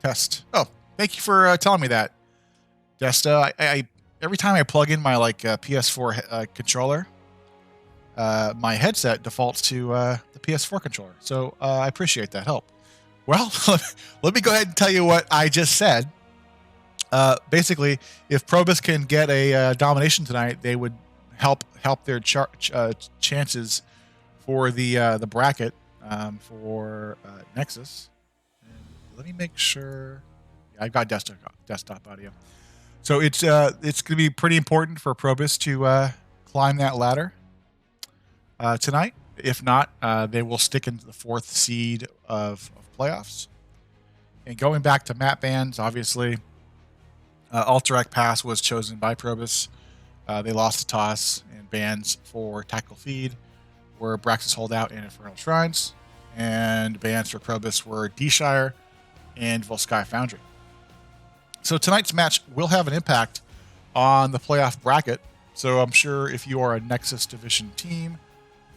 Test. Oh, thank you for telling me that, Desta. I every time I plug in my PS4 controller, my headset defaults to the PS4 controller. So I appreciate that help. Well, let me go ahead and tell you what I just said. Basically, if ProBus can get a domination tonight, they would help their chances for the bracket for Nexus. And let me make sure. Yeah, I've got desktop audio, so it's going to be pretty important for ProBus to climb that ladder tonight. If not, they will stick into the 4th seed of playoffs. And going back to map bans, obviously, Alterac Pass was chosen by ProBus. They lost the toss, and bans for Tactical Feed were Braxis Holdout and Infernal Shrines. And bans for ProBus were D-Shire and Volsky Foundry. So tonight's match will have an impact on the playoff bracket. So I'm sure if you are a Nexus Division team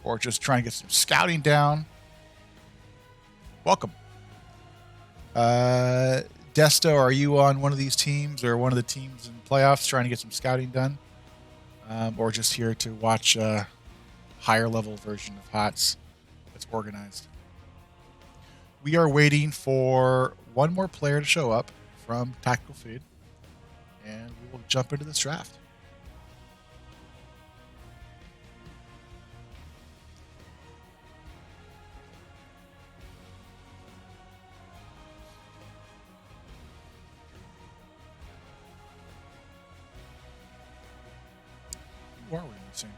or just trying to get some scouting down, welcome. Desto, are you on one of these teams or one of the teams in playoffs trying to get some scouting done? Or just here to watch a higher level version of HOTS that's organized? We are waiting for one more player to show up from Tactical Feed, and we will jump into this draft. Who are we missing?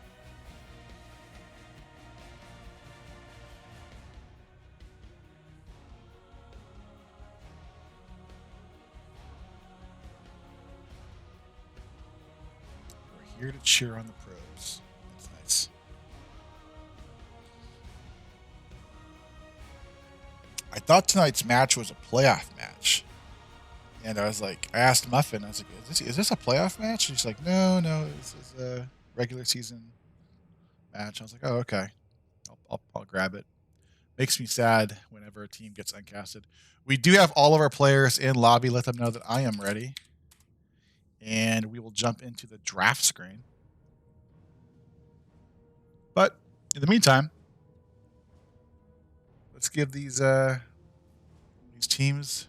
We're here to cheer on the pros. That's nice. I thought tonight's match was a playoff match. And I was like, I asked Muffin, I was like, is this a playoff match? And she's like, no, this is a regular season match. I was like, oh, okay. I'll grab it. Makes me sad whenever a team gets uncasted. We do have all of our players in lobby. Let them know that I am ready. And we will jump into the draft screen. But in the meantime, let's give these teams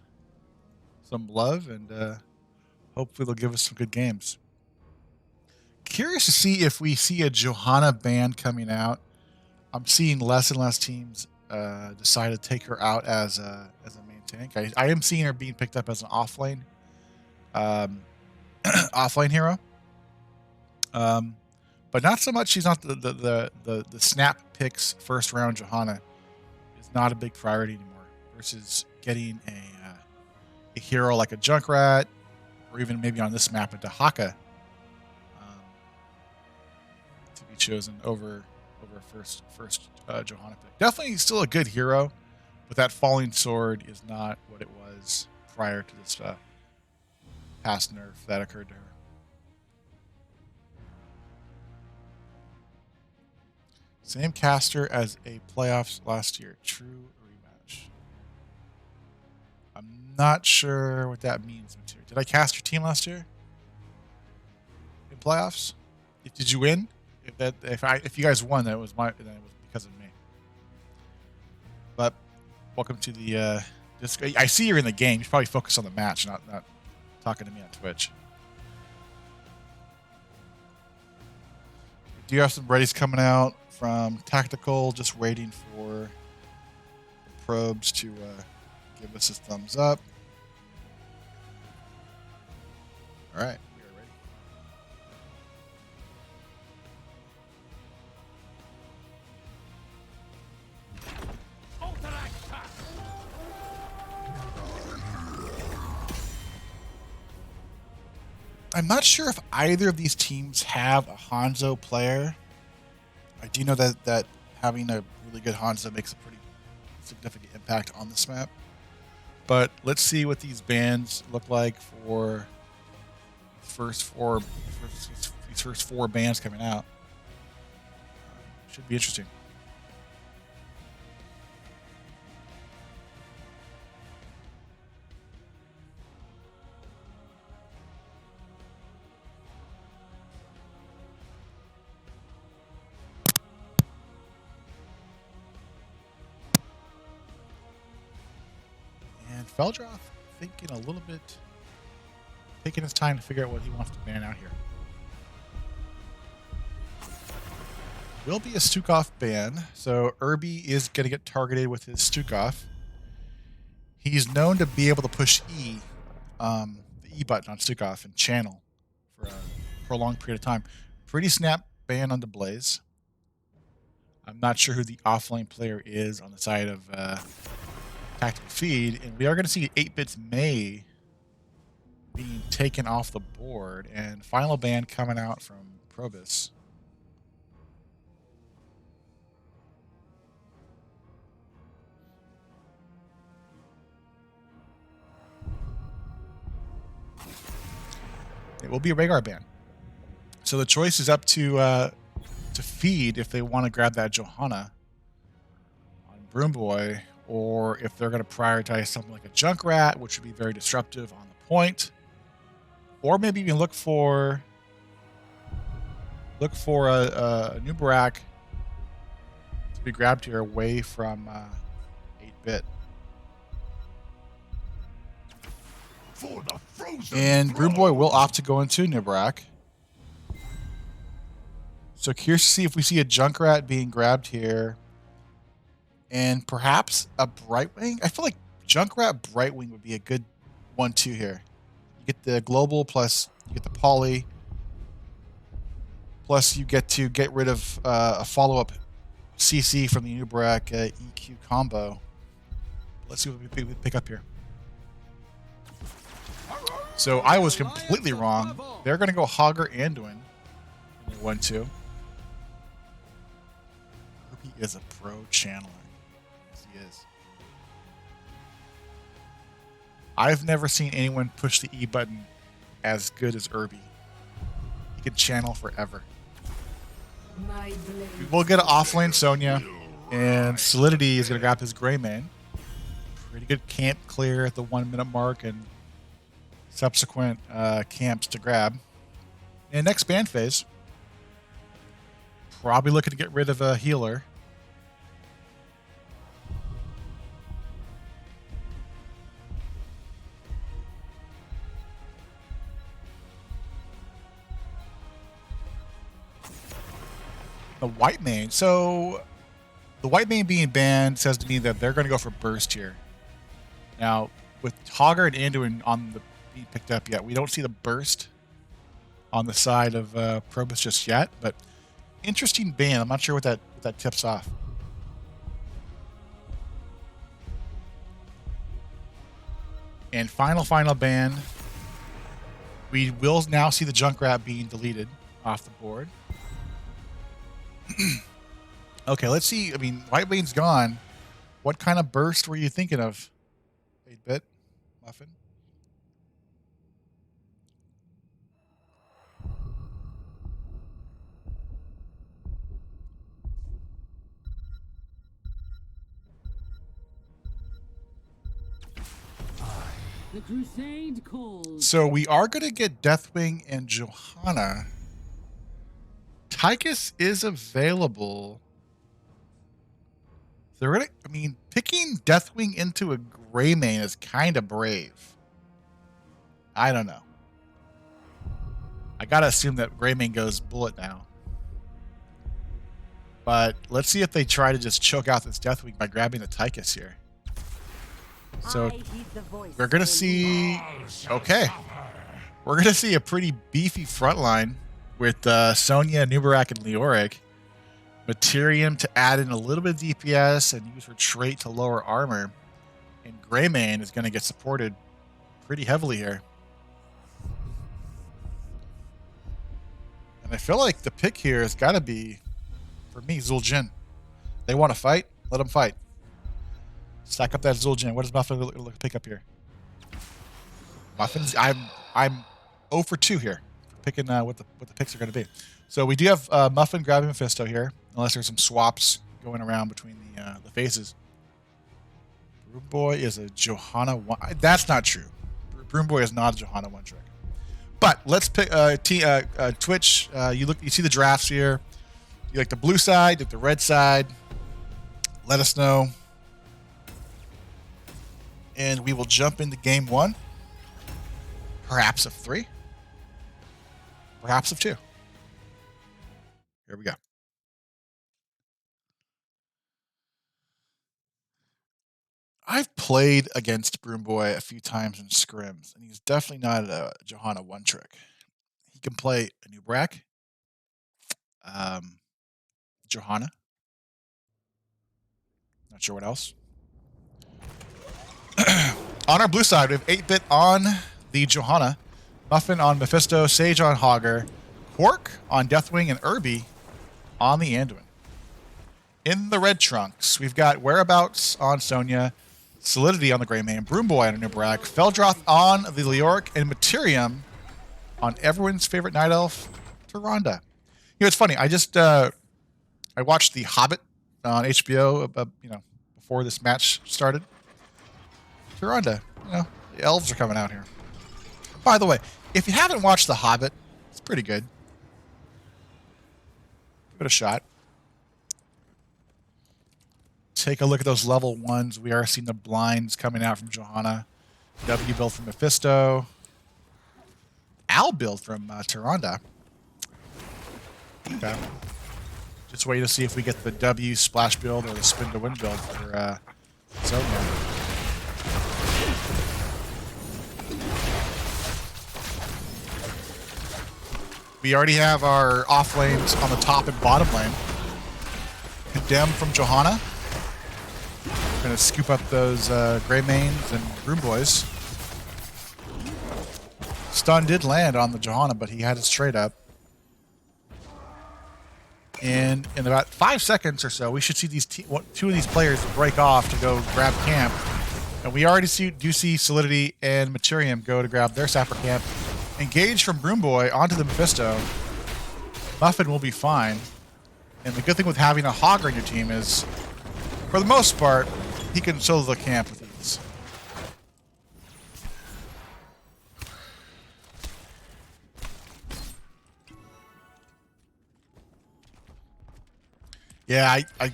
some love, and hopefully they'll give us some good games. Curious to see if we see a Johanna ban coming out. I'm seeing less and less teams decide to take her out as a main tank. I am seeing her being picked up as an offlane offlane hero, but not so much. She's not the snap picks first round. Johanna is not a big priority anymore versus getting a hero like a Junkrat, or even maybe on this map a Dahaka to be chosen over first Johanna pick. Definitely still a good hero, but that falling sword is not what it was prior to this past nerf that occurred to her. Same caster as a playoffs last year. True rematch. I'm not sure what that means. Did I cast your team last year in playoffs? Did you win? If you guys won, then it was because of me. But welcome to the. I see you're in the game. You should probably focus on the match, not talking to me on Twitch. We do have some readies coming out from Tactical. Just waiting for the probes to give us a thumbs up. All right, we are ready. I'm not sure if either of these teams have a Hanzo player. I do know that having a really good Hanzo makes a pretty significant impact on this map. But let's see what these bans look like for these first four bands coming out. Should be interesting. Feldroth thinking a little bit, taking his time to figure out what he wants to ban out here. Will be a Stukov ban, so Irby is going to get targeted with his Stukov. He's known to be able to push E, the E button on Stukov, and channel for a prolonged period of time. Pretty snap ban on the Blaze. I'm not sure who the offlane player is on the side of Tactical Feed, and we are going to see 8-Bits May being taken off the board, and final ban coming out from ProBus. It will be a Rhaegar ban. So the choice is up to Feed if they want to grab that Johanna on Broomboy, or if they're going to prioritize something like a Junkrat, which would be very disruptive on the point, or maybe even look for a new Barak to be grabbed here away from 8-bit. And Broomboy will opt to go into Nibrak. So curious to see if we see a Junkrat being grabbed here. And perhaps a Brightwing. I feel like Junkrat Brightwing would be a good 1-2 here. You get the global, plus you get the poly, plus you get to get rid of a follow-up CC from the Nubrak EQ combo. Let's see what we pick up here. So I was completely wrong. They're going to go Hogger Anduin in their 1-2. He is a pro channeler. Yes, he is. I've never seen anyone push the E button as good as Irby. He can channel forever. We'll get an offlane Sonya, and Solidity is going to grab his Greymane. Pretty good camp clear at the 1 minute mark, and subsequent camps to grab. And next ban phase, probably looking to get rid of a healer. The white main. So the white main being banned says to me that they're going to go for burst here. Now, with Hogger and Anduin on the beat picked up yet, we don't see the burst on the side of ProBus just yet, but interesting ban. I'm not sure what that tips off. And final ban. We will now see the Junkrat being deleted off the board. Okay, let's see. I mean, White Lane's gone. What kind of burst were you thinking of? 8-bit Muffin? The crusade calls. So we are going to get Deathwing and Johanna. Tychus is available. They're gonna, I mean, picking Deathwing into a Greymane is kind of brave. I don't know. I gotta assume that Greymane goes bullet now. But let's see if they try to just choke out this Deathwing by grabbing the Tychus here. So we're gonna see. Okay, we're gonna see a pretty beefy front line with Sonya, Nubarak, and Leoric. Materium to add in a little bit of DPS and use her trait to lower armor. And Greymane is going to get supported pretty heavily here. And I feel like the pick here has got to be, for me, Zul'jin. They want to fight? Let them fight. Stack up that Zul'jin. What does Muffin look pick up here? Muffins? I'm 0 for 2 here. Picking what the picks are going to be. So we do have Muffin grabbing Mephisto here, unless there's some swaps going around between the phases. Broomboy is a Johanna 1. That's not true. Broomboy is not a Johanna 1 trick. But let's pick Twitch. You see the drafts here. You like the blue side, you like the red side. Let us know. And we will jump into game 1. Perhaps of 3. Perhaps of 2. Here we go. I've played against Broom Boy a few times in scrims, and he's definitely not a Johanna one-trick. He can play a new Brack, Johanna. Not sure what else. On our blue side, we have 8-bit on the Johanna, Muffin on Mephisto, Sage on Hogger, Quark on Deathwing, and Irby on the Anduin. In the red trunks, we've got Whereabouts on Sonya, Solidity on the Greymane, Broom Boy on a new Brack, Feldroth on the Leoric, and Materium on everyone's favorite Night Elf, Tyrande. You know, it's funny. I watched The Hobbit on HBO, before this match started. Tyrande, the elves are coming out here. By the way, if you haven't watched The Hobbit, it's pretty good. Give it a shot. Take a look at those level 1s. We are seeing the blinds coming out from Johanna. W build from Mephisto. Al build from Tyrande. Okay. Just wait to see if we get the W splash build or the spin to win build for Sonya. We already have our off lanes on the top and bottom lane. Condemn from Johanna. Going to scoop up those Greymanes and Broom Boys. Stun did land on the Johanna, but he had his trade up. And in about 5 seconds or so, we should see these two of these players break off to go grab camp. And we already do see Solidity and Materium go to grab their sapper camp. Engage from Broom Boy onto the Mephisto. Muffin will be fine. And the good thing with having a Hogger in your team is, for the most part, he can solo the camp with ease. Yeah, I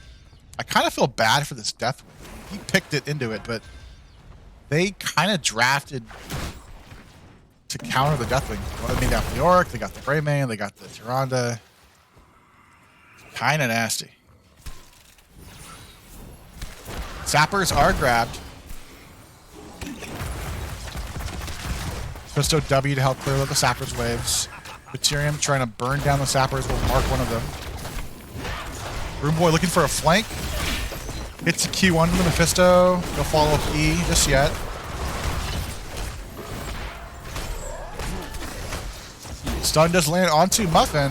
kind of feel bad for this Deathwing. He picked it into it, but they kind of drafted to counter the Deathwing. Well, I mean, they got the Leoric, they got the Greymane, they got the Tyrande. Kind of nasty. Sappers are grabbed. Mephisto W to help clear out the Sappers waves. Materium trying to burn down the Sappers will mark one of them. Broom Boy looking for a flank. Hits a Q1 to the Mephisto. No follow up E just yet. Stun does land onto Muffin.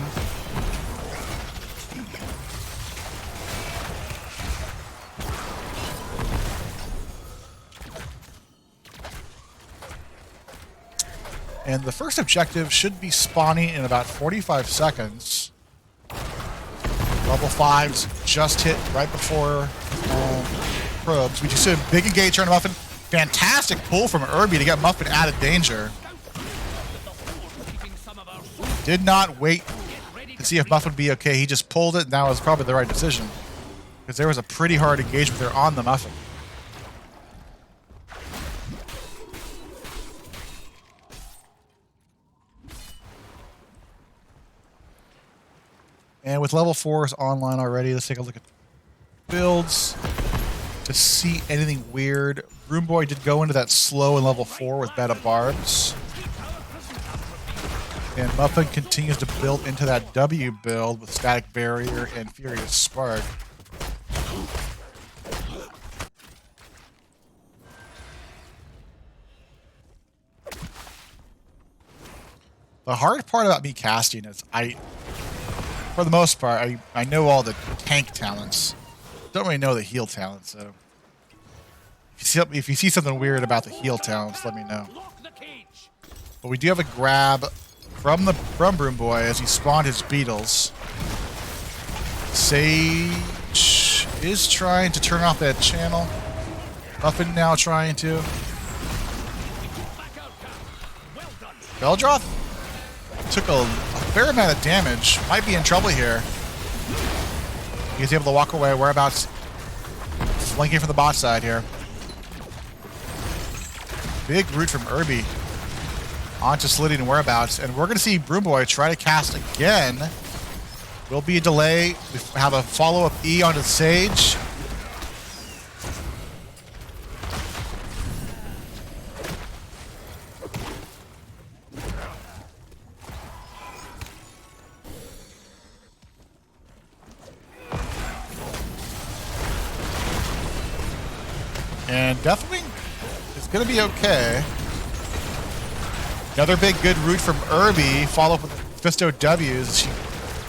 And the first objective should be spawning in about 45 seconds. Level 5's just hit right before probes. We just see a big engage turn to Muffin. Fantastic pull from Irby to get Muffin out of danger. Did not wait to see if Muffin would be okay. He just pulled it, and that was probably the right decision. Because there was a pretty hard engagement there on the Muffin. And with level 4s online already, let's take a look at builds to see anything weird. Broom Boy did go into that slow in level 4 with Beta Barbs. And Muffin continues to build into that W build with Static Barrier and Furious Spark. The hard part about me casting is for the most part, I know all the tank talents. Don't really know the heal talents, so if you see something weird about the heal talents, let me know. But we do have a grab from Broom Boy as he spawned his beetles. Sage is trying to turn off that channel. Muffin now trying to. Feldroth took a fair amount of damage. Might be in trouble here. He's able to walk away. Whereabouts? Flanking from the bot side here. big root from Irby onto Slitty and Whereabouts. And we're going to see Broom Boy try to cast again. Will be a delay. We have a follow-up E onto Sage. And Deathwing is going to be okay. Another big good root from Irby. Follow up with Fisto W's. She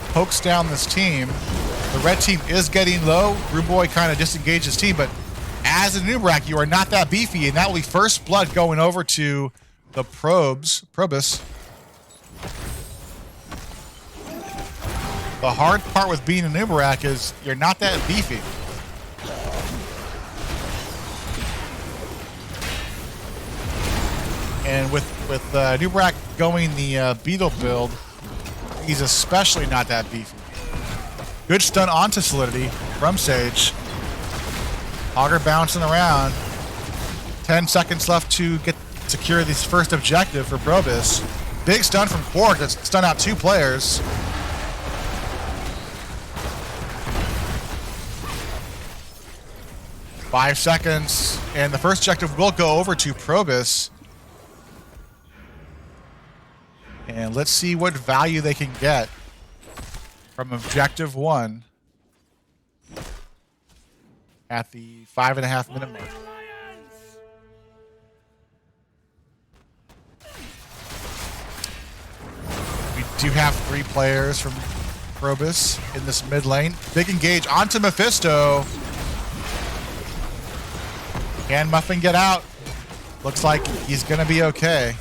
pokes down this team. The red team is getting low. Broom Boy kind of disengaged his team, but as a Numerak, you are not that beefy, and that will be first blood going over to the ProBus. The hard part with being a Numerak is you're not that beefy. And with Numerak going the Beetle build, he's especially not that beefy. Good stun onto Solidity from Sage. Augur bouncing around. 10 seconds left to secure this first objective for ProBus. Big stun from Quark that's stunned out 2 players. Five seconds, and the first objective will go over to ProBus. And let's see what value they can get from objective 1 at the 5.5 minute mark. We do have 3 players from ProBus in this mid lane. Big engage onto Mephisto. Can Muffin get out? Looks like he's going to be okay.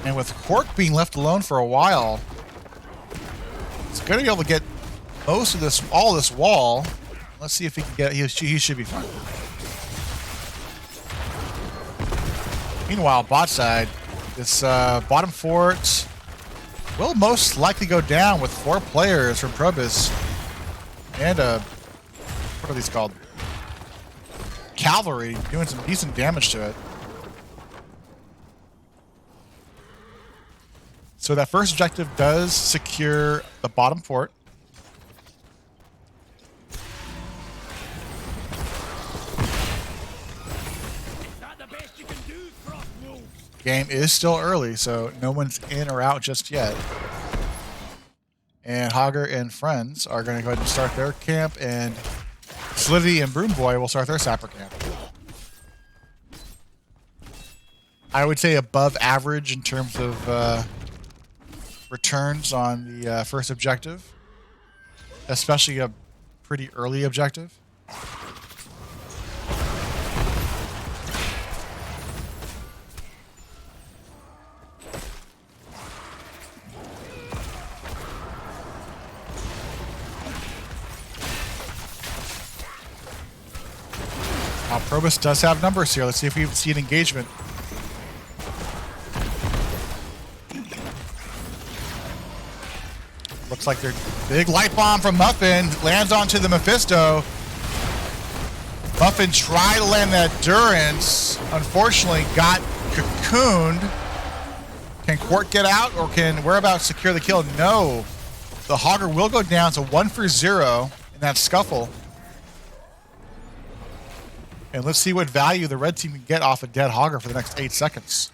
And with Quark being left alone for a while, he's going to be able to get most of this, all this wall. Let's see if he can get. He should be fine. Meanwhile, bot side, this bottom fort will most likely go down with 4 players from ProBus and what are these called? Cavalry doing some decent damage to it. So that first objective does secure the bottom fort. Game is still early, so no one's in or out just yet. And Augur and friends are going to go ahead and start their camp, and Slitty and Broom Boy will start their sapper camp. I would say above average in terms of returns on the first objective, especially a pretty early objective. Now, ProBus does have numbers here. Let's see if we see an engagement. Looks like their big light bomb from Muffin lands onto the Mephisto. Muffin tried to land that Durance. Unfortunately, got cocooned. Can Quark get out, or can Whereabouts secure the kill? No. The Augur will go down, so 1 for 0 in that scuffle. And let's see what value the red team can get off a dead Augur for the next 8 seconds.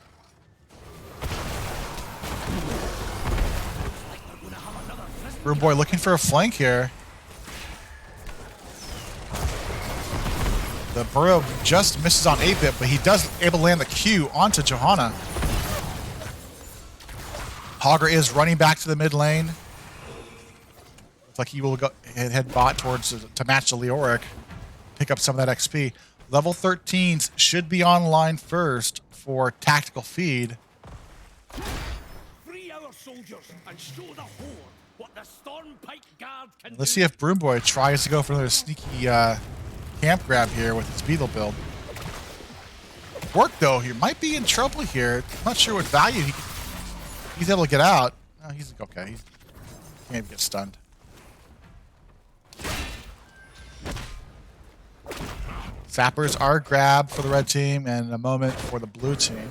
Broom Boy looking for a flank here. The Burrow just misses on 8-bit, but he does able to land the Q onto Johanna. Augur is running back to the mid lane. Looks like he will go head bot towards to match the Leoric, pick up some of that XP. Level 13s should be online first for tactical feed. Free our soldiers and show the horde what the Stormpike Guard can Let's see if Broom Boy tries to go for another sneaky camp grab here with his Beetle build. Quark, though, he might be in trouble here. I'm not sure what value he's able to get out. Oh, he's okay. He can't even get stunned. Sappers are grabbed for the red team and a moment for the blue team.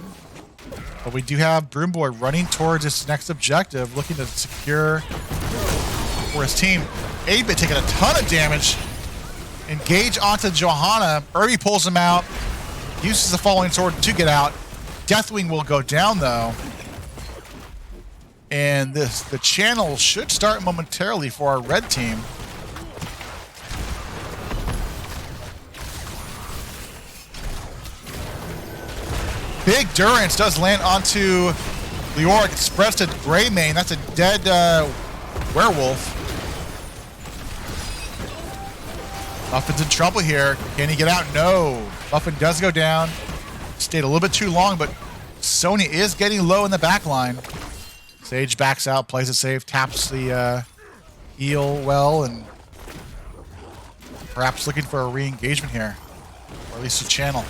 But we do have Broom Boy running towards his next objective, looking to secure for his team. 8-Bit taking a ton of damage. Engage onto Johanna. Irby pulls him out. Uses the Falling Sword to get out. Deathwing will go down, though. And the channel should start momentarily for our red team. Big Durance does land onto Leoric. Spreads to Greymane. That's a dead werewolf. Buffin's in trouble here. Can he get out? No. Buffin does go down. Stayed a little bit too long, but Sonya is getting low in the back line. Sage backs out, plays it safe, taps the eel well, and perhaps looking for a re-engagement here. Or at least a channel.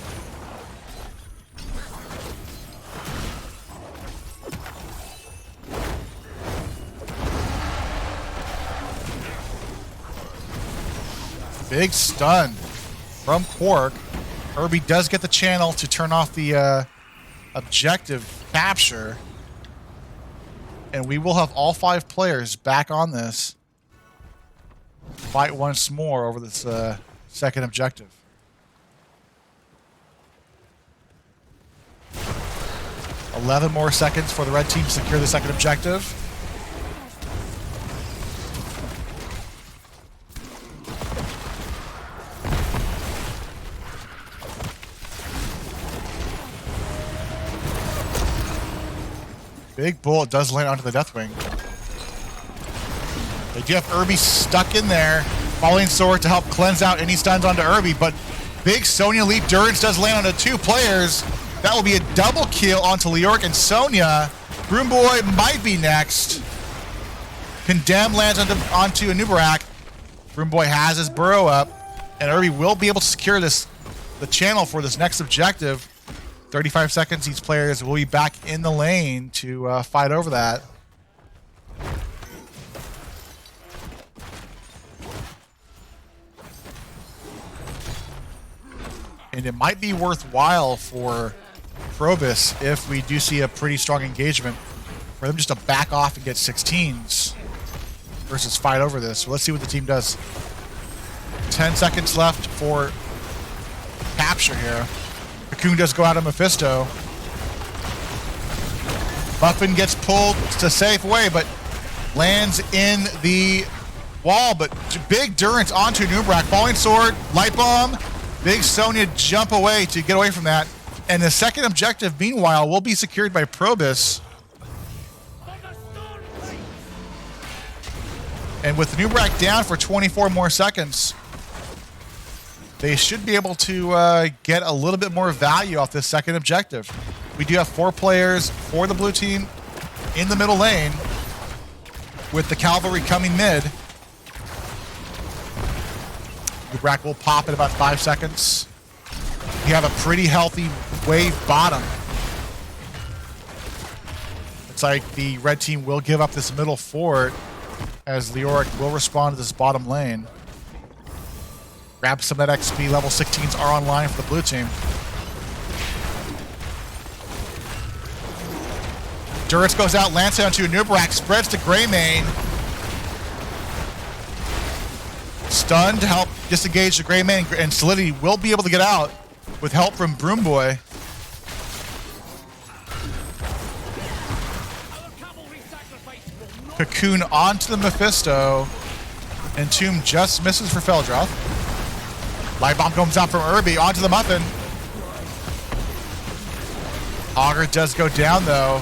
Big stun from Quark. Irby does get the channel to turn off the objective capture. And we will have all 5 players back on this. Fight once more over this second objective. $11 more seconds for the red team to secure the second objective. Big bullet does land onto the Deathwing. They do have Irby stuck in there. Falling Sword to help cleanse out any stuns onto Irby, but big Sonya Leap Durance does land onto 2 players. That will be a double kill onto Leoric and Sonya. Broom Boy might be next. Condemn lands onto a Nubarak. Broom Boy has his burrow up, and Irby will be able to secure the channel for this next objective. 35 seconds, each player will be back in the lane to fight over that. And it might be worthwhile for ProBus if we do see a pretty strong engagement for them just to back off and get 16s versus fight over this. So let's see what the team does. 10 seconds left for capture here. Cocoon does go out of Mephisto. Buffin gets pulled to safe away, but lands in the wall. But big Durance onto Nubarak. Falling Sword, Light Bomb. Big Sonya jump away to get away from that. And the second objective, meanwhile, will be secured by ProBus. And with Nubarak down for 24 more seconds, they should be able to get a little bit more value off this second objective. We do have 4 players for the blue team in the middle lane with the cavalry coming mid. Nubarak will pop in about 5 seconds. We have a pretty healthy wave bottom. It's like the red team will give up this middle fort as Leoric will respond to this bottom lane. Grab some of that XP. Level 16s are online for the blue team. Durance goes out, lands onto Nubarak, spreads to Greymane. Stun to help disengage the Greymane, and Solidity will be able to get out with help from Broom Boy. Cocoon onto the Mephisto, and Tomb just misses for Feldroth. Light Bomb comes out from Irby onto the Muffin. Augur does go down though.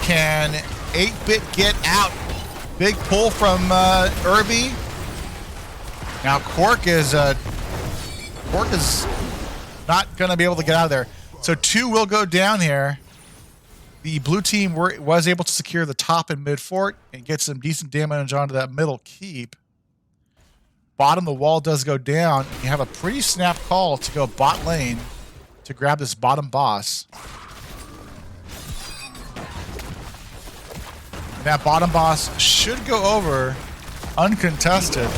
Can 8-Bit get out? Big pull from Irby. Now Quark is not going to be able to get out of there. So 2 will go down here. The blue team was able to secure the top and mid fort and get some decent damage onto that middle keep. Bottom, the wall does go down. You have a pretty snap call to go bot lane to grab this bottom boss. And that bottom boss should go over uncontested.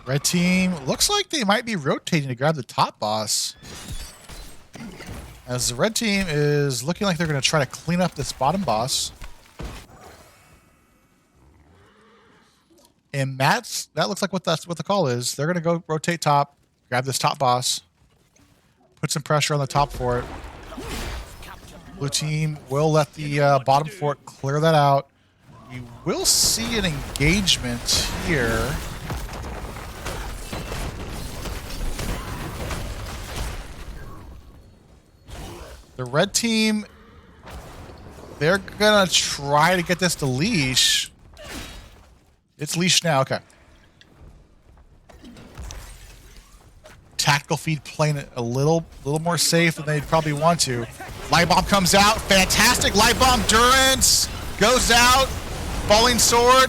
Red team looks like they might be rotating to grab the top boss. As the red team is looking like they're going to try to clean up this bottom boss. And that looks like what the call is. They're going to go rotate top, grab this top boss, put some pressure on the top fort. Blue team will let the bottom fort clear that out. You will see an engagement here. The red team, they're going to try to get this to leash. It's leashed now. Okay. Tactical feed playing it a little more safe than they'd probably want to. Light bomb comes out. Fantastic light bomb. Durance goes out. Falling sword.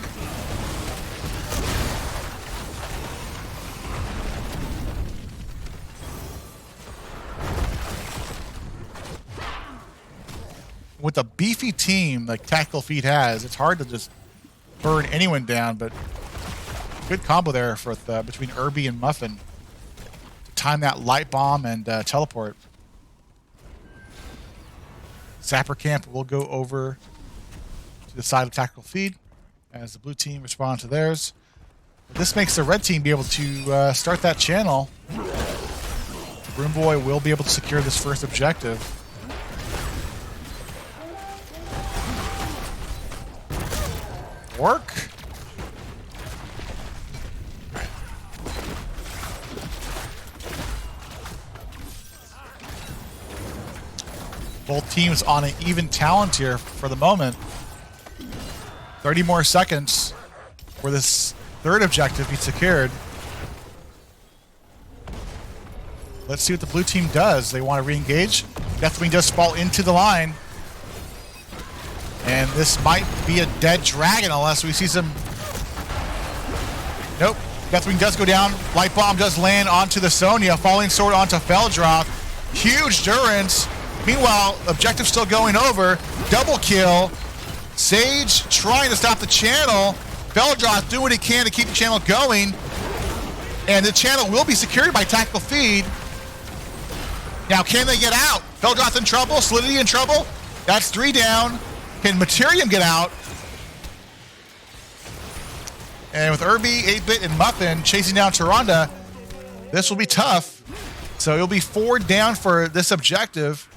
With a beefy team like Tactical Feed has, it's hard to just burn anyone down, but good combo there for between Irby and Muffin to time that light bomb and teleport. Sapper Camp will go over to the side of Tactical Feed as the blue team responds to theirs. This makes the red team be able to start that channel. Broom Boy will be able to secure this first objective. Work. Both teams on an even talent here for the moment. 30 more seconds for this third objective be secured. Let's see what the blue team does. They want to re-engage. Deathwing does fall into the line. And this might be a dead dragon unless we see some... Nope. Deathwing does go down. Light bomb does land onto the Sonya. Falling sword onto Feldroth. Huge Durance. Meanwhile, objective still going over. Double kill. Sage trying to stop the channel. Feldroth doing what he can to keep the channel going. And the channel will be secured by Tactical Feed. Now, can they get out? Feldroth in trouble. Solidity in trouble. That's 3 down. Can Materium get out? And with Irby, 8-Bit, and Muffin chasing down Tyrande, this will be tough. So it'll be 4 down for this objective.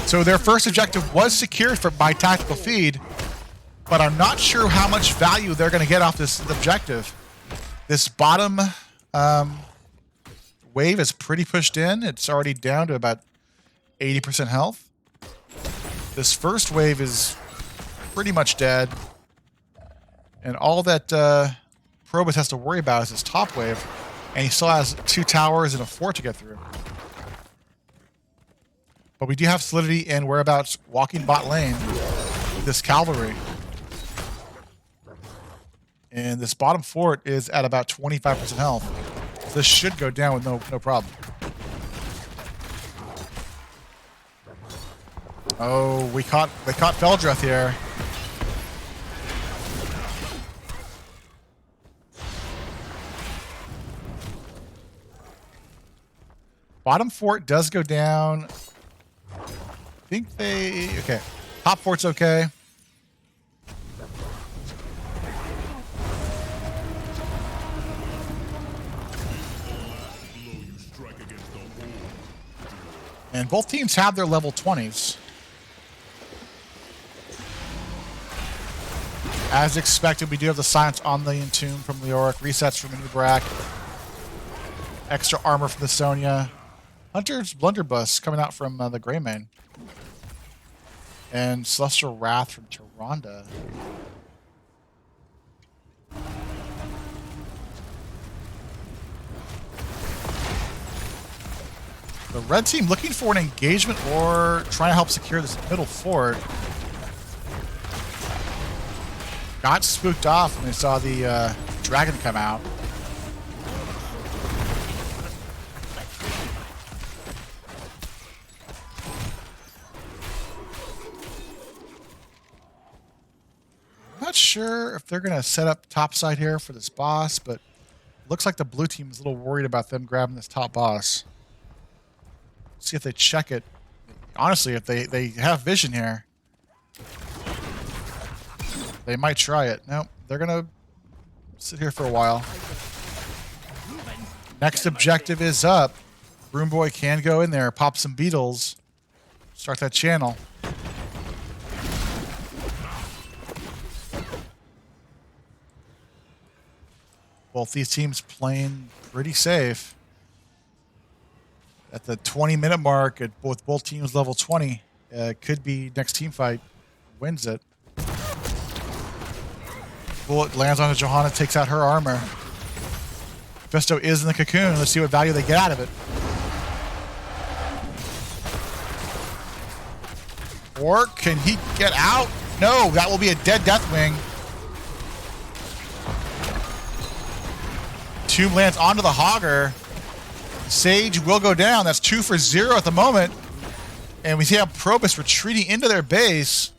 So their first objective was secured by Tactical Feed, but I'm not sure how much value they're going to get off this objective. This bottom... wave is pretty pushed in. It's already down to about 80% health. This first wave is pretty much dead. And all that ProBus has to worry about is his top wave. And he still has 2 towers and a fort to get through. But we do have Solidity and Whereabouts walking bot lane with this cavalry. And this bottom fort is at about 25% health. This should go down with no problem. Oh, they caught Feldroth here. Bottom fort does go down. I think okay. Top fort's okay. And both teams have their level 20s. As expected, we do have the Silence on the Entomb from Leoric, resets from Nubrak, extra armor from the Sonya, Hunter's Blunderbuss coming out from the Greymane, and Celestial Wrath from Tyrande. The red team looking for an engagement or trying to help secure this middle fort. Got spooked off when they saw the dragon come out. Not sure if they're going to set up topside here for this boss, but looks like the blue team is a little worried about them grabbing this top boss. See if they check it. Honestly, if they have vision here, they might try it. Nope, they're going to sit here for a while. Next objective is up. Broom Boy can go in there, pop some beetles, start that channel. Both these teams playing pretty safe. At the 20-minute mark, with both teams level 20, could be next team fight wins it. Bullet lands on Johanna, takes out her armor. Fisto is in the cocoon. Let's see what value they get out of it. Or can he get out? No, that will be a dead Deathwing. Tomb lands onto the Hogger. Sage will go down. That's 2 for 0 at the moment. And we see how ProBus retreating into their base.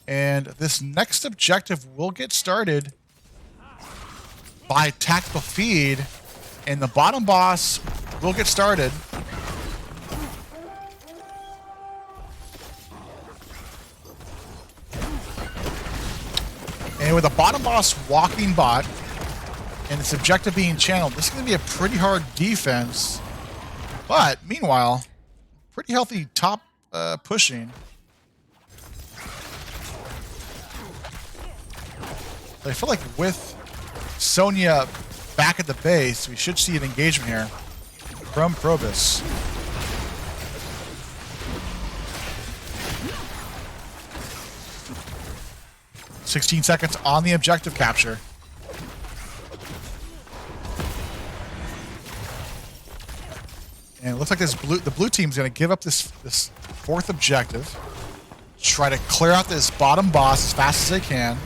And this next objective will get started by tactical feed. And the bottom boss will get started. And with the bottom boss walking bot, and its objective being channeled, this is going to be a pretty hard defense. But, meanwhile, pretty healthy top pushing. I feel like with Sonya back at the base, we should see an engagement here from ProBus. "16 seconds on the objective capture. And it looks like the blue team's going to give up this fourth objective. Try to clear out this bottom boss as fast as they can.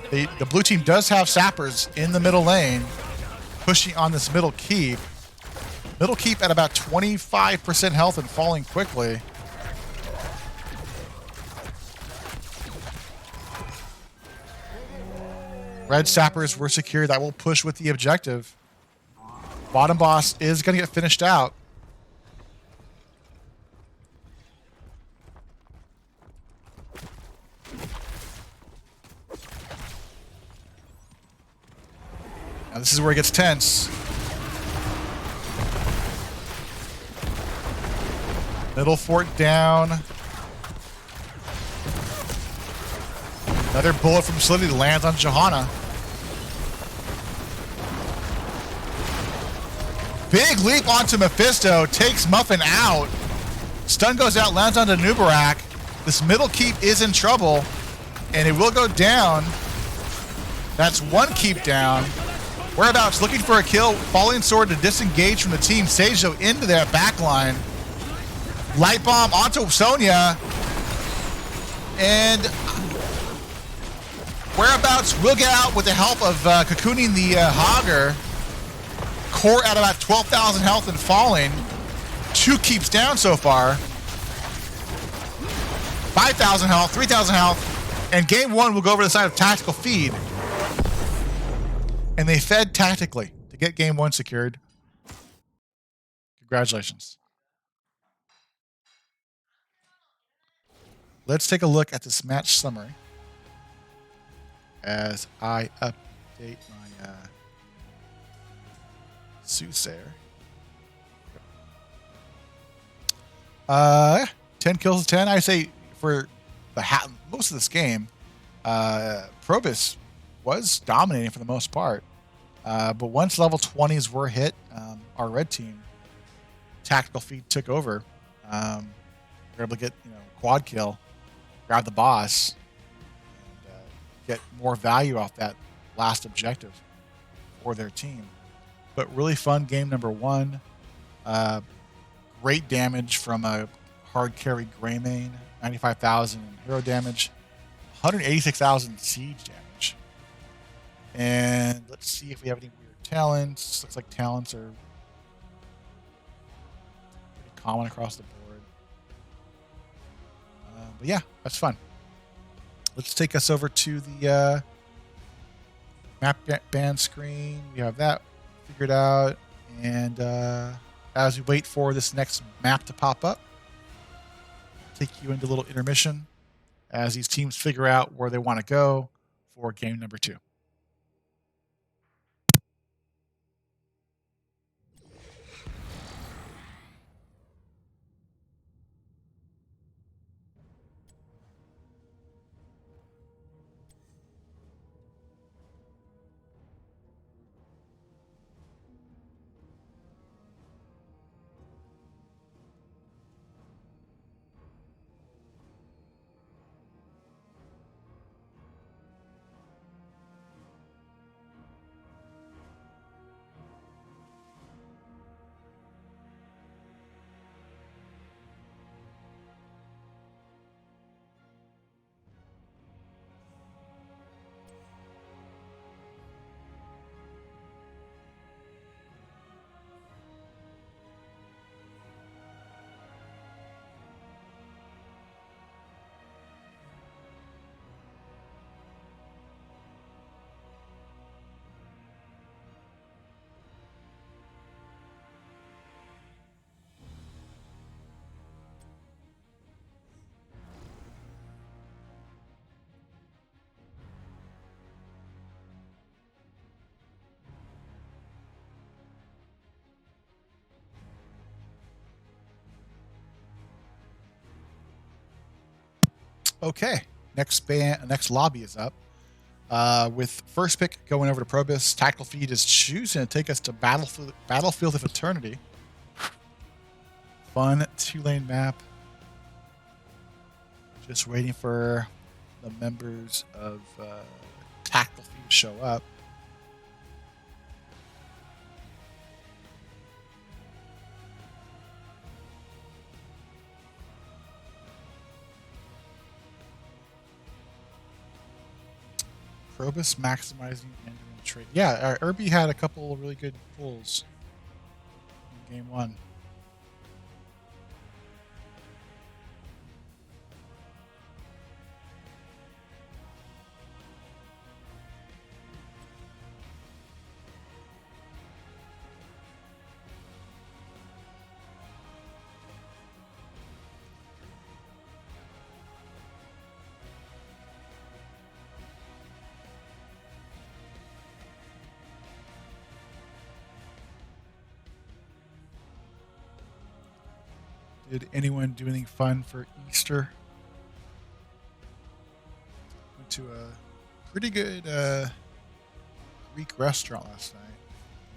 The blue team does have sappers in the middle lane, pushing on this middle keep. Middle keep at about 25% health and falling quickly. Red sappers were secured. That will push with the objective. Bottom boss is going to get finished out. Now this is where it gets tense. Middle fort down. Another bullet from Slitty lands on Johanna. Big leap onto Mephisto, takes Muffin out. Stun goes out, lands onto Nubarak. This middle keep is in trouble, and it will go down. That's one keep down. Whereabouts looking for a kill. Falling Sword to disengage from the team. Sage though into their backline. Light bomb onto Sonya. And Whereabouts will get out with the help of cocooning the Hogger. Core at about 12,000 health and falling. 2 keeps down so far. 5,000 health, 3,000 health. And game 1 will go over to the side of tactical feed. And they fed tactically to get game 1 secured. Congratulations. Let's take a look at this match summary as I update my soothsayer. 10 kills to 10. I say for the most of this game, ProBus was dominating for the most part. But once level 20s were hit, our red team, tactical feed took over. We were able to get quad kill, grab the boss, and get more value off that last objective for their team. But really fun game number 1. great damage from a hard carry Greymane, 95,000 hero damage, 186,000 siege damage. And let's see if we have any weird talents. Looks like talents are pretty common across the board. But yeah, that's fun. Let's take us over to the map band screen. We have that figured out. And as we wait for this next map to pop up, take you into a little intermission as these teams figure out where they want to go for game number 2. Okay, next lobby is up. With first pick going over to ProBus, Tactical Feed is choosing to take us to Battlefield of Eternity. Fun 2-lane map. Just waiting for the members of Tactical Feed to show up. ProBus maximizing and trade. Yeah, Irby had a couple of really good pulls in game 1. Did anyone do anything fun for Easter? Went to a pretty good Greek restaurant last night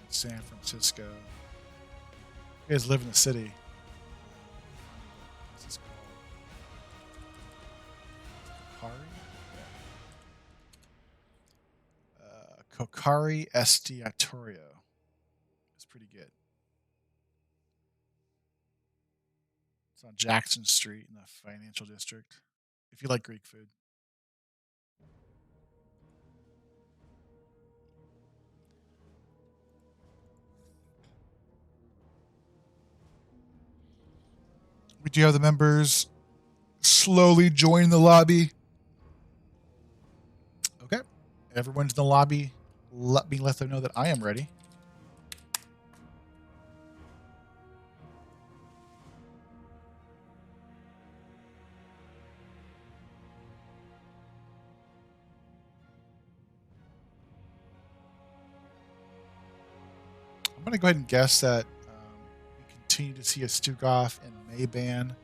in San Francisco. You guys live in the city. What's this called? Kokari Estiatorio. It's pretty good. It's on Jackson Street in the financial district. If you like Greek food. We do have the members slowly join the lobby. Okay. Everyone's in the lobby. Let them know that I am ready. I'm going to go ahead and guess that we continue to see a Stugoff and Mayban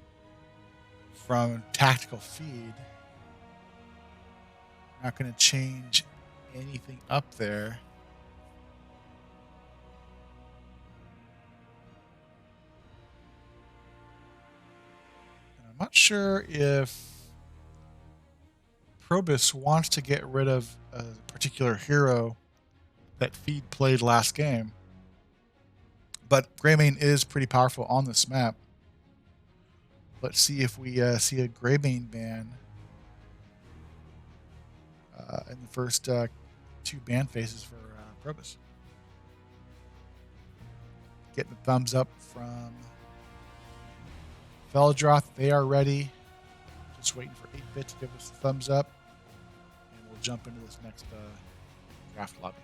from Tactical Feed. Not going to change anything up there. And I'm not sure if ProBus wants to get rid of a particular hero that Feed played last game. But Greymane is pretty powerful on this map. Let's see if we see a Greybane ban in the first 2 ban phases for ProBus. Getting the thumbs up from Feldroth. They are ready. Just waiting for 8-bit to give us the thumbs up. And we'll jump into this next draft lobby.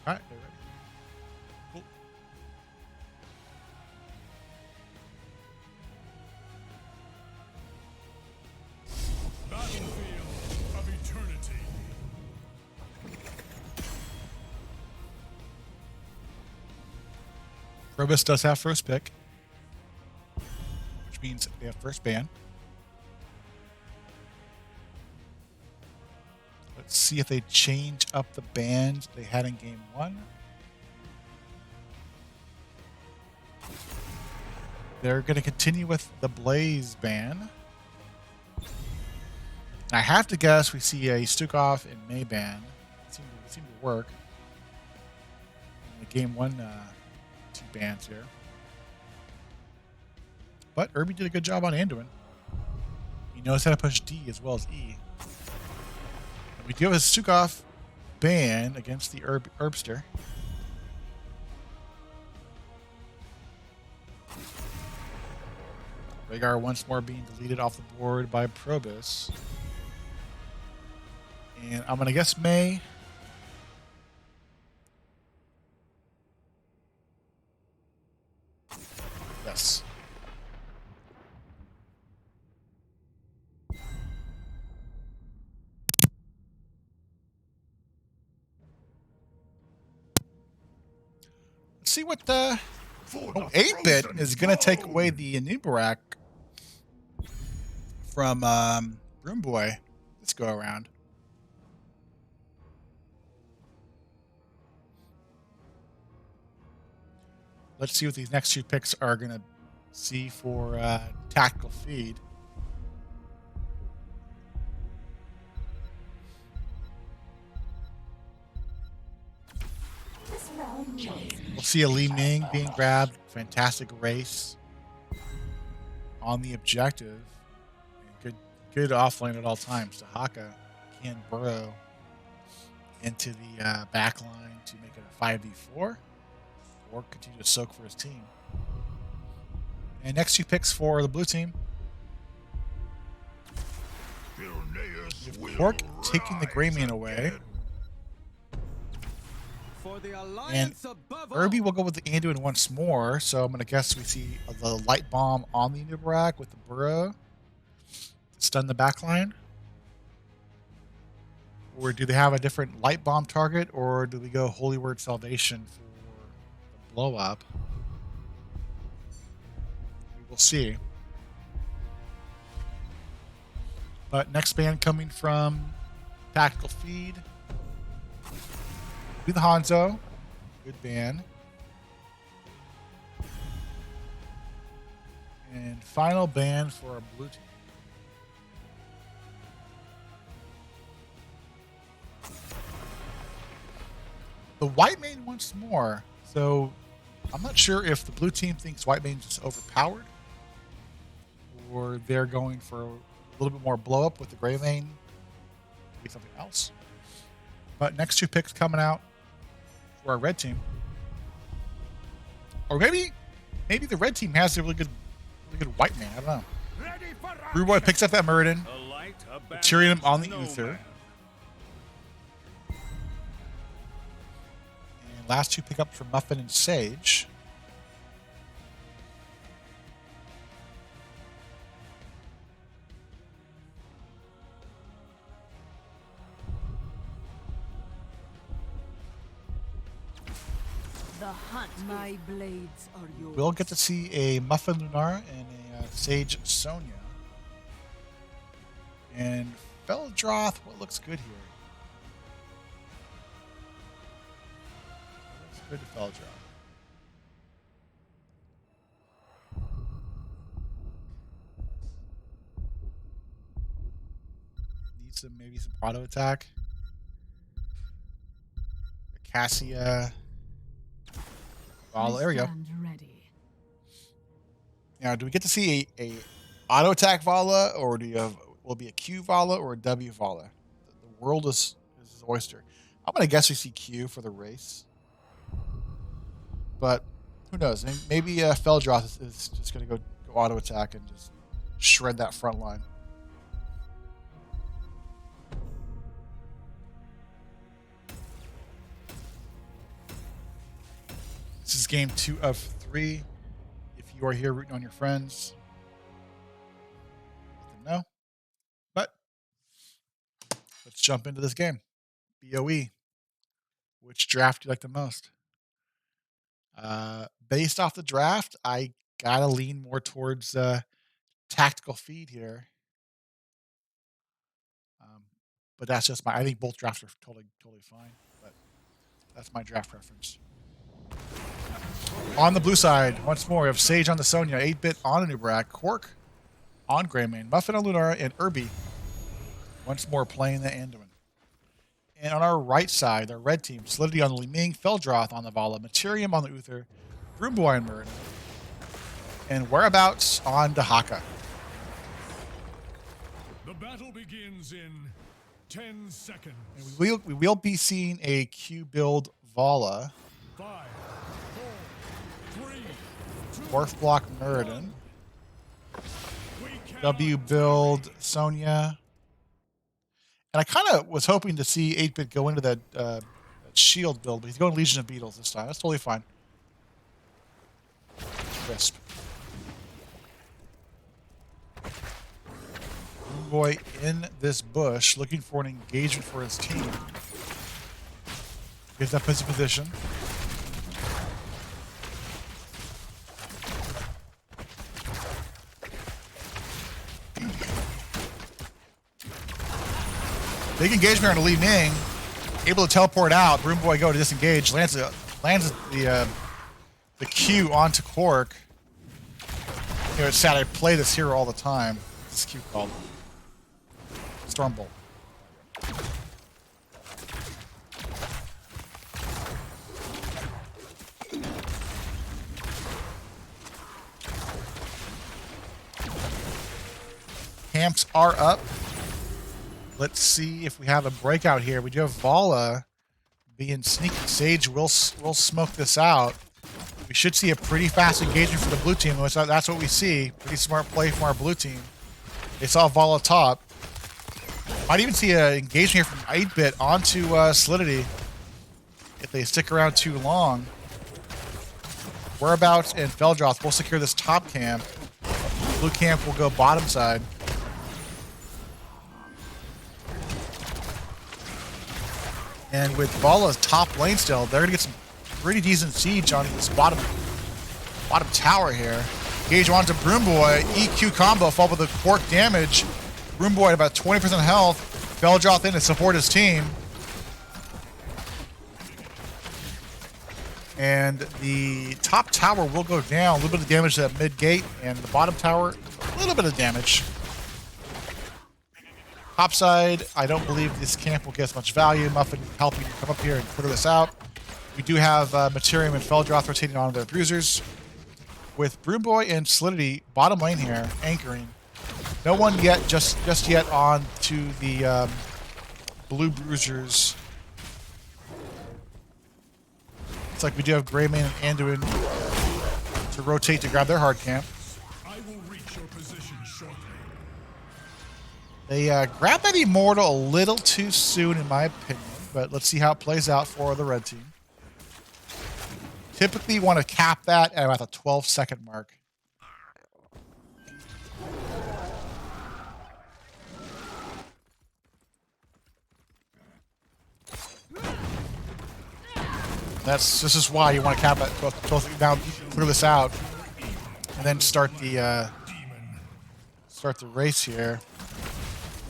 All right, they're ready. Cool. Battlefield of eternity. ProBus does have first pick, which means they have first ban. Let's see if they change up the bans they had in game 1. They're going to continue with the Blaze ban. And I have to guess we see a Stukov and May ban. It seemed to work. In the game 1 2 bans here. But Irby did a good job on Anduin. He knows how to push D as well as E. And we do have a Stukov ban against the Herbster. Rhaegar once more being deleted off the board by ProBus. And I'm going to guess May. Yes. Let's see what the 8-bit is going to take away the Nibirak from Room Boy. Let's go around. Let's see what these next 2 picks are going to see for tactical feed. We'll see a Li Ming being grabbed. Fantastic race on the objective. Good offlane at all times. Dahaka can burrow into the back line to make it a 5v4 or continue to soak for his team. And next 2 picks for the blue team. Quark taking the Greymane away. And Irby will go with the Anduin once more, so I'm going to guess we see the light bomb on the Nibirak with the burrow. Stun the backline? Or do they have a different light bomb target, or do we go Holy Word Salvation for the blow up? We will see. But next ban coming from Tactical Feed. Be the Hanzo. Good ban. And final ban for our blue team. The Whitemane once more. So I'm not sure if the blue team thinks Whitemane's just overpowered, or they're going for a little bit more blow up with the Greymane. Maybe something else. But next 2 picks coming out for our red team. Or maybe the red team has a really good Whitemane. I don't know. Rude Boy picks up that Muradin. Tyrion on the Uther. And last 2 pickups for Muffin and Sage. The hunt. My blades are yours. We'll get to see a Muffin Lunara and a Sage Sonya. And Feldroth, what looks good here? What looks good to Feldroth? Needs maybe some auto attack. Cassia. Oh, there we go. Ready. Now, do we get to see a auto attack Vala, or will it be a Q Vala or a W Vala? The world is his oyster. I'm gonna guess we see Q for the race, but who knows? Maybe Feldroth is just gonna go auto attack and just shred that front line. This is game 2 of 3. If you are here rooting on your friends, let them know. But let's jump into this game. BOE. Which draft do you like the most? Based off the draft, I gotta lean more towards tactical feed here. But that's just I think both drafts are totally fine. But that's my draft preference. On the blue side, once more, we have Sage on the Sonya, 8-bit on Anubrak, Quark on Greymane, Muffin on Lunara, and Irby once more playing the Anduin. And on our right side, our red team, Solidity on the Li Ming, Feldroth on the Vala, Materium on the Uther, Broomboy on Murin, and Whereabouts on Dahaka. The battle begins in 10 seconds. And we will be seeing a Q build Vala. 5, 4, 3, 2, Morph block Muradin. W build Sonya. And I kind of was hoping to see 8-bit go into that shield build, but he's going Legion of Beetles this time. That's totally fine. Crisp. Boy in this bush, looking for an engagement for his team. Gets up his position. Big engagement on Li Ming. Able to teleport out. Broomboy go to disengage. Lands the Q onto Quark. You know, it's sad I play this hero all the time. This Q called Stormbolt. Camps are up. Let's see if we have a breakout here. We do have Vala being sneaky. Sage will smoke this out. We should see a pretty fast engagement for the blue team. That's what we see. Pretty smart play from our blue team. They saw Vala top. Might even see an engagement here from 8-bit onto Solidity if they stick around too long. Whereabouts and Feldroth will secure this top camp. Blue camp will go bottom side. And with Vala's top lane still, they're gonna get some pretty decent siege on this bottom tower here. Engage onto Broomboy, EQ combo, followed with the Quark damage. Broomboy at about 20% health. Feldroth in to support his team. And the top tower will go down. A little bit of damage to that mid gate, and the bottom tower, a little bit of damage. Top side, I don't believe this camp will get as much value. Muffin helping come up here and clear this out. We do have Materium and Feldroth rotating on their bruisers. With Broomboy and Solidity bottom lane here, anchoring. No one yet, just yet on to the blue bruisers. It's like we do have Greymane and Anduin to rotate to grab their hard camp. I will reach your position shortly. They grabbed that Immortal a little too soon, in my opinion, but let's see how it plays out for the red team. Typically want to cap that at about the 12-second mark. This is why you want to cap it 12. Now clear this out, and then start the race here.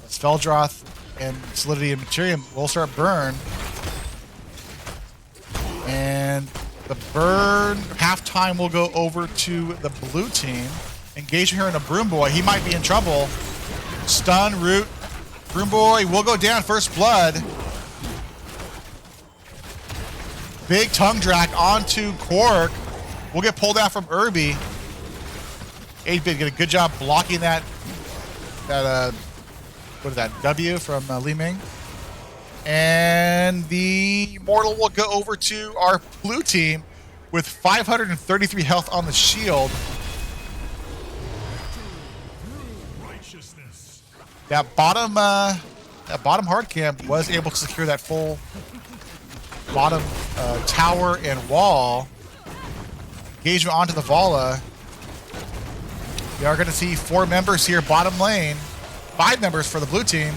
As Feldroth and Solidity and Materium will start burn, and the burn halftime will go over to the blue team. Engaging here in a Broomboy, he might be in trouble. Stun root. Broomboy will go down. First blood. Big tongue drag onto Quark. Will get pulled out from Irby. 8-bit did a good job blocking what is that, W from Li Ming. And the Immortal will go over to our blue team with 533 health on the shield. That bottom hard camp was able to secure that full bottom tower and wall. Engagement onto the Vala. We are going to see 4 members here bottom lane. 5 members for the blue team.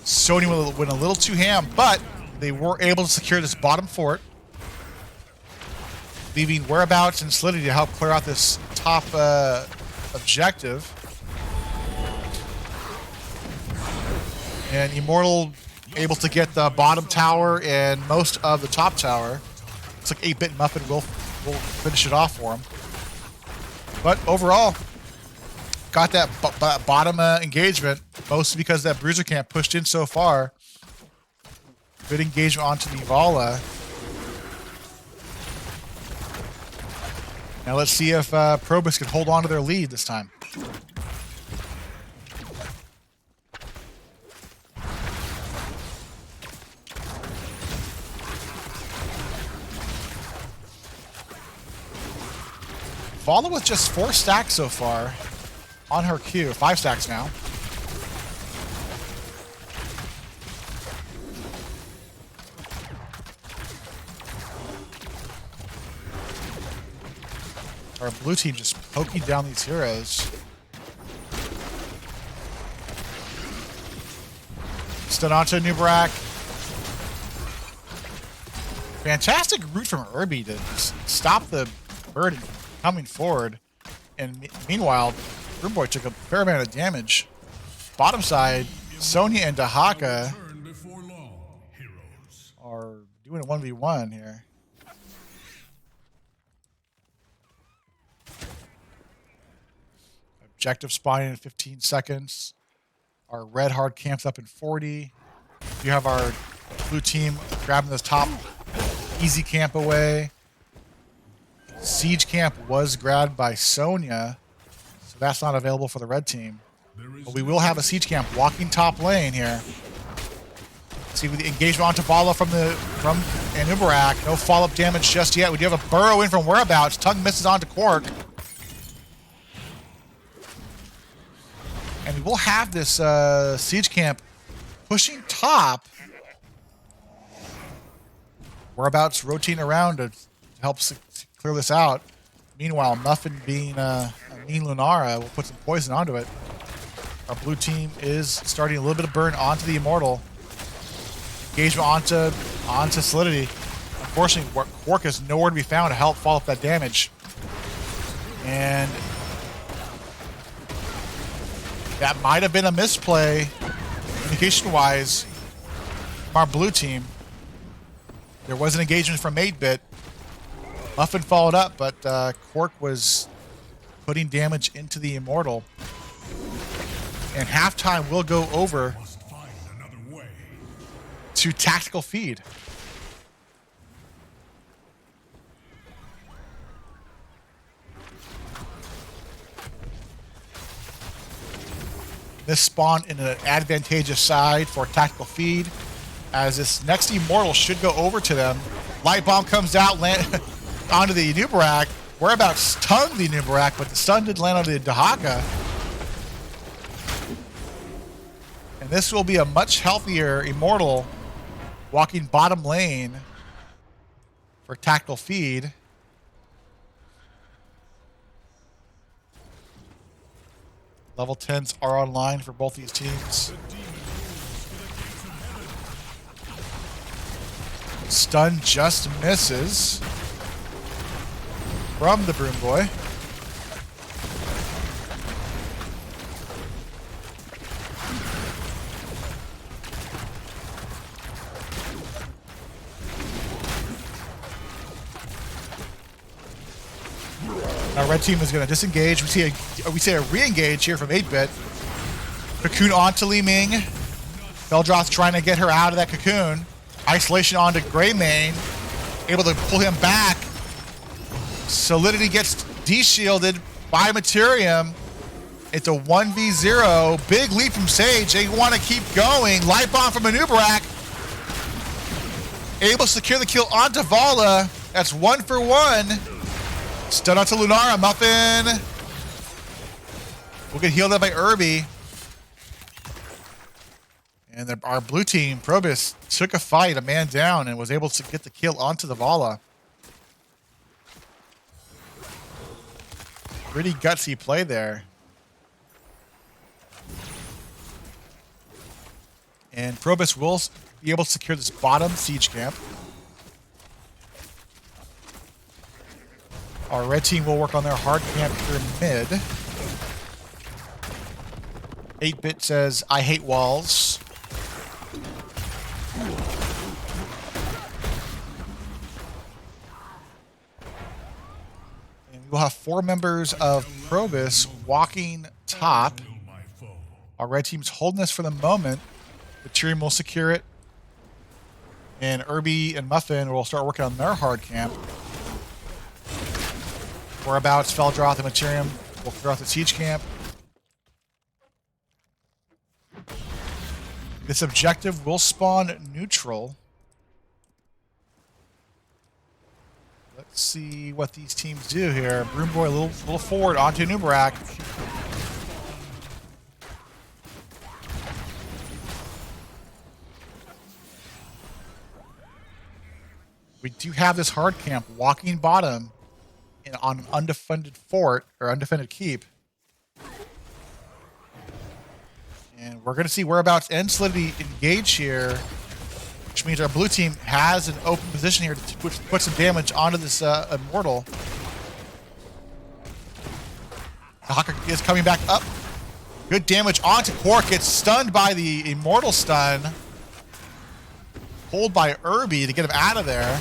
Sony went a little too ham, but they were able to secure this bottom fort, leaving Whereabouts and Solidity to help clear out this top objective. And Immortal able to get the bottom tower and most of the top tower. Looks like 8-bit Muffin will finish it off for him. But overall, got that bottom engagement, mostly because that Bruiser camp pushed in so far. Good engagement onto the Vala. Now let's see if ProBus can hold on to their lead this time. Vala with just 4 stacks so far on her queue. 5 stacks now. Our blue team just poking down these heroes. Stun onto Nubrak. Fantastic route from Irby to stop the bird coming forward. And meanwhile, Broomboy took a fair amount of damage. Bottom side, Sonya and Dahaka are doing a 1v1 here. Objective spawning in 15 seconds. Our red hard camps up in 40. You have our blue team grabbing this top easy camp away. Siege camp was grabbed by Sonya, so that's not available for the red team. But we will have a siege camp walking top lane here. See with the engagement onto Vala from Anubarak. No follow-up damage just yet. We do have a burrow in from Whereabouts. Tongue misses onto Quark. And we will have this siege camp pushing top. Whereabouts rotating around to help clear this out. Meanwhile, Muffin being a mean Lunara will put some poison onto it. Our blue team is starting a little bit of burn onto the Immortal. Engagement onto Solidity. Unfortunately, Quark is nowhere to be found to help follow up that damage. And that might have been a misplay, communication-wise, from our blue team. There was an engagement from 8-bit. Muffin followed up, but Quark was putting damage into the Immortal. And halftime will go over to tactical feed. This spawned in an advantageous side for tactical feed, as this next Immortal should go over to them. Light Bomb comes out, land onto the Nubarak. Whereabouts stunned the Nubarak, but the stun did land on the Dahaka. And this will be a much healthier Immortal walking bottom lane for tactical feed. Level 10s are online for both these teams. Stun just misses from the Broom Boy. Our red team is going to disengage. We see a re-engage here from 8-bit. Cocoon onto Li Ming. Beldroth trying to get her out of that cocoon. Isolation onto Greymane. Able to pull him back. Solidity gets de-shielded by Materium. It's a 1v0. Big lead from Sage. They want to keep going. Light bomb from Anubarak. Able to secure the kill onto Vala. That's 1 for 1. Stun onto Lunara. Muffin will get healed up by Irby. And our blue team, ProBus, took a fight, a man down, and was able to get the kill onto the Vala. Pretty gutsy play there. And ProBus will be able to secure this bottom siege camp. Our red team will work on their hard camp here mid. 8-Bit says, I hate walls. And we'll have 4 members of ProBus walking top. Our red team's holding this for the moment. The Tyrion will secure it. And Irby and Muffin will start working on their hard camp. Whereabouts, Feldroth and Materium will clear out the siege camp. This objective will spawn neutral. Let's see what these teams do here. Broom Boy a little forward onto Nubarak. We do have this hard camp walking bottom on an undefended fort or undefended keep. And we're going to see whereabouts and Solidity engage here, which means our blue team has an open position here to put some damage onto this Immortal. The Hawker is coming back up. Good damage onto Quark. Gets stunned by the Immortal stun. Pulled by Irby to get him out of there.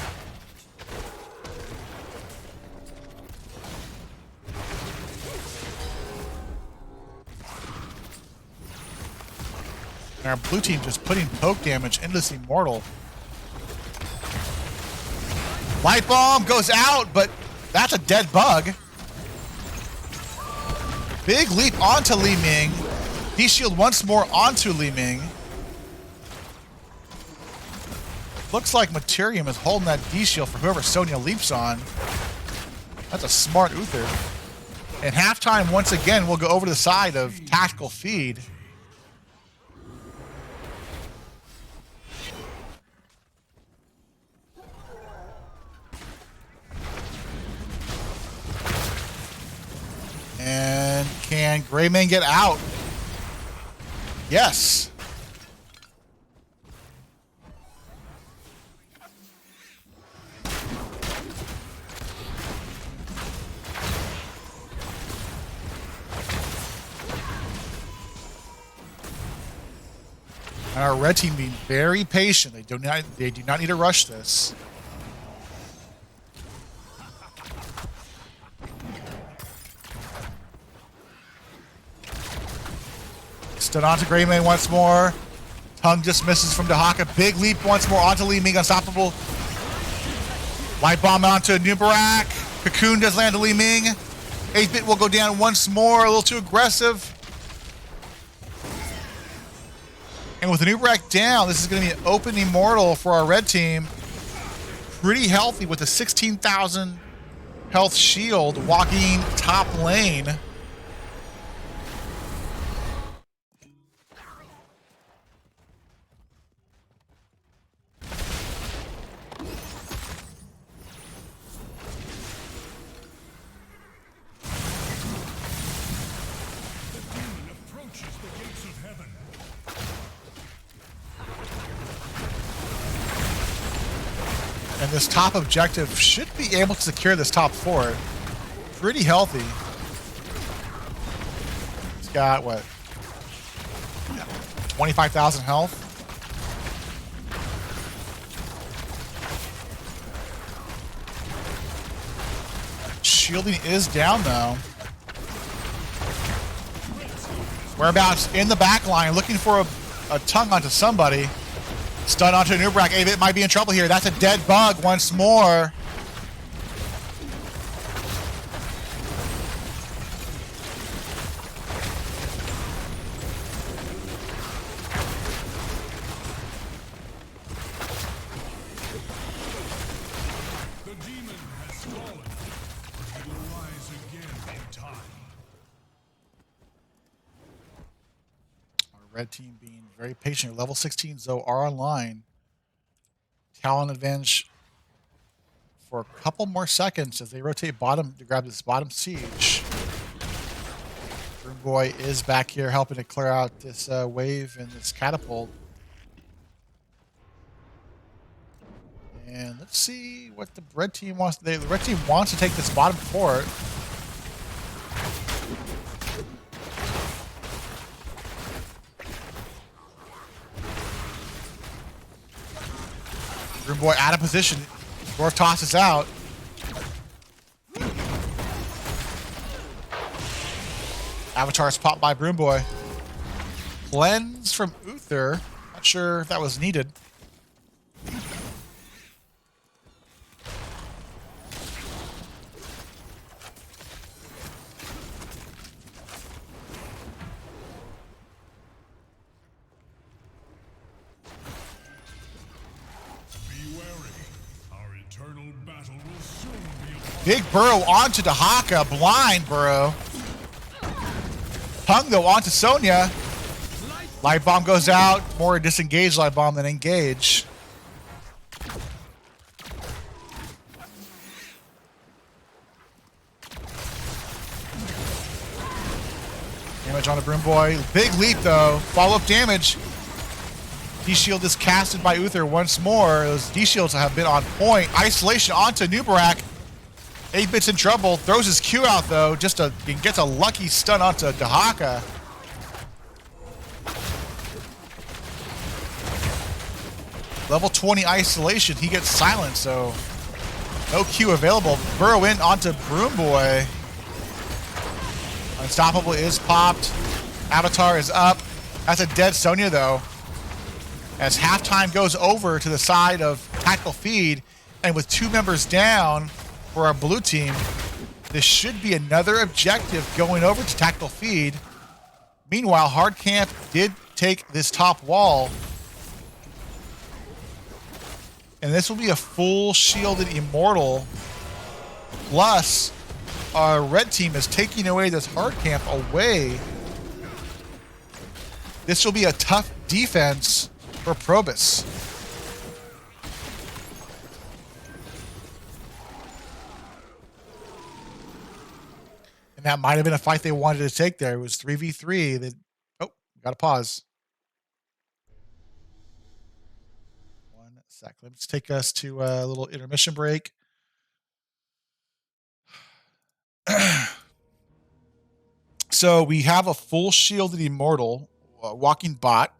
And our blue team just putting poke damage into this Immortal. Light bomb goes out, but that's a dead bug. Big leap onto Li Ming. D-shield once more onto Li Ming. Looks like Materium is holding that D-shield for whoever Sonya leaps on. That's a smart Uther. And halftime, once again, we'll go over to the side of Tactical Feed. And can Greymane get out? Yes. And our red team being very patient. They do not need to rush this. Stun onto Greymane once more. Tongue just misses from Dahaka. Big leap once more onto Li Ming. Unstoppable. Light bomb onto Nubarak. Cocoon does land to Li Ming. 8-Bit will go down once more. A little too aggressive. And with the Nubarak down, this is going to be an open Immortal for our red team. Pretty healthy with a 16,000 health shield walking top lane. And this top objective should be able to secure this top fort. Pretty healthy. It's got, what? 25,000 health. Shielding is down, though. Whereabouts in the back line, looking for a tongue onto somebody. Stun onto Nubarak. 8-Bit might be in trouble here. That's a dead bug once more. Red team being very patient. Level 16s, though, are online. Talon advantage for a couple more seconds as they rotate bottom to grab this bottom siege. Broom Boy is back here helping to clear out this wave and this catapult. And let's see what the red team wants. The red team wants to take this bottom fort. Broom Boy out of position. Dwarf tosses out. Avatar's popped by Broom Boy. Cleanse from Uther. Not sure if that was needed. Big Burrow onto Dahaka. Blind Burrow. Pung, though, onto Sonya. Light Bomb goes out. More disengaged Light Bomb than engage. Damage on the Broom Boy. Big leap, though. Follow-up damage. D-Shield is casted by Uther once more. Those D-Shields have been on point. Isolation onto Nubarak. 8-Bit's in trouble. Throws his Q out, though. He gets a lucky stun onto Dahaka. Level 20 isolation. He gets silenced, so no Q available. Burrow in onto Broom Boy. Unstoppable is popped. Avatar is up. That's a dead Sonya, though. As halftime goes over to the side of Tactical Feed, and with 2 members down for our blue team, this should be another objective going over to Tactical Feed. Meanwhile, Hard Camp did take this top wall. And this will be a full shielded Immortal. Plus, our red team is taking away this Hard Camp away. This will be a tough defense for ProBus. And that might have been a fight they wanted to take there. It was 3v3. They, oh, got to pause. 1 sec. Let's take us to a little intermission break. So we have a full shielded Immortal walking bot.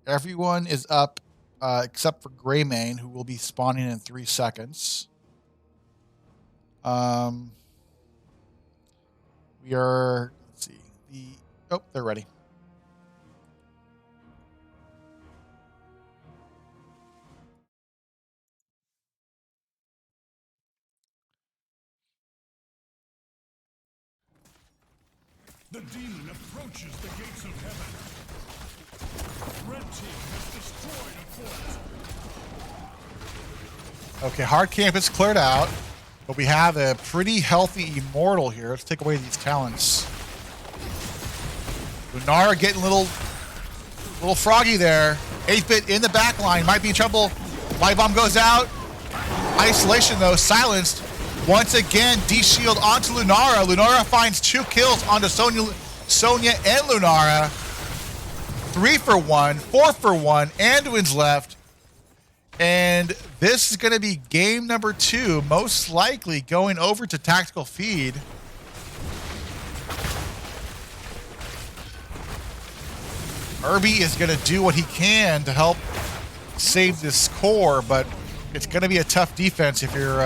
Everyone is up except for Greymane, who will be spawning in 3 seconds. We are, let's see, they're ready. The demon approaches the gates of heaven. Red team has destroyed a fort. Okay, Hard Camp is cleared out, but we have a pretty healthy Immortal here. Let's take away these talents. Lunara getting a little froggy there. 8-Bit in the back line, might be in trouble. Light Bomb goes out. Isolation, though, silenced. Once again, D-Shield onto Lunara. Lunara finds 2 kills onto Sonya and Lunara. 3 for 1, 4 for 1, Anduin's left. And this is going to be game number 2, most likely going over to Tactical Feed. Irby is going to do what he can to help save this core, but it's going to be a tough defense if you're